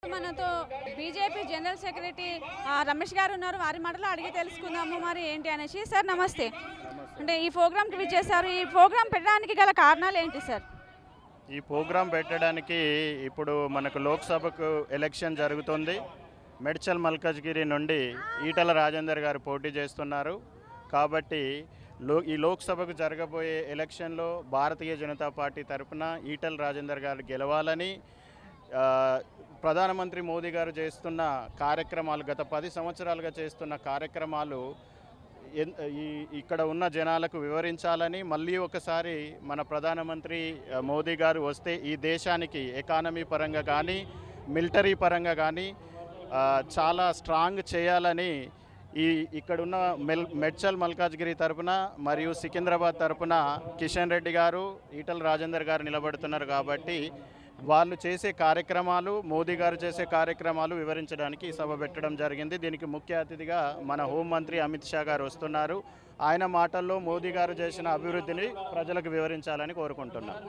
ప్రస్తుతం మనతో BJP general secretary Ramesh గారు ఉన్నారు. వారి మాటలో అడిగి తెలుసుకుందాము మరి ఏంటి అనేసి. సార్ నమస్తే. అంటే ఈ ప్రోగ్రామ్కి విచ్చేశారు. ఈ ప్రోగ్రామ్ పెట్టడానికి గల కారణాలు ఏంటి సార్? ఈ ప్రోగ్రాం పెట్టడానికి ఇప్పుడు మనకు లోక్సభకు ఎలక్షన్ జరుగుతుంది. మేడ్చల్ మల్కాజ్గిరి నుండి ఈటల రాజేందర్ గారు పోటీ చేస్తున్నారు. కాబట్టి ఈ లోక్సభకు జరగబోయే ఎలక్షన్లో భారతీయ జనతా పార్టీ తరఫున ఈటల రాజేందర్ గారు గెలవాలని ప్రధానమంత్రి మోదీ గారు చేస్తున్న కార్యక్రమాలు, గత 10 సంవత్సరాలుగా చేస్తున్న కార్యక్రమాలు ఇక్కడ ఉన్న జనాలకు వివరించాలని, మళ్ళీ ఒకసారి మన ప్రధానమంత్రి మోదీ గారు వస్తే ఈ దేశానికి ఎకానమీ పరంగా కానీ మిలిటరీ పరంగా కానీ చాలా స్ట్రాంగ్ చేయాలని ఇక్కడున్న మేడ్చల్ మల్కాజ్గిరి తరపున మరియు సికింద్రాబాద్ తరపున కిషన్ రెడ్డి గారు, ఈటల రాజేందర్ గారు నిలబడుతున్నారు. కాబట్టి వాళ్ళు చేసే కార్యక్రమాలు, మోదీ గారు చేసే కార్యక్రమాలు వివరించడానికి ఈ సభ పెట్టడం జరిగింది. దీనికి ముఖ్య అతిథిగా మన హోంమంత్రి అమిత్ షా గారు వస్తున్నారు. ఆయన మాటల్లో మోదీ గారు చేసిన అభివృద్ధిని ప్రజలకు వివరించాలని కోరుకుంటున్నారు.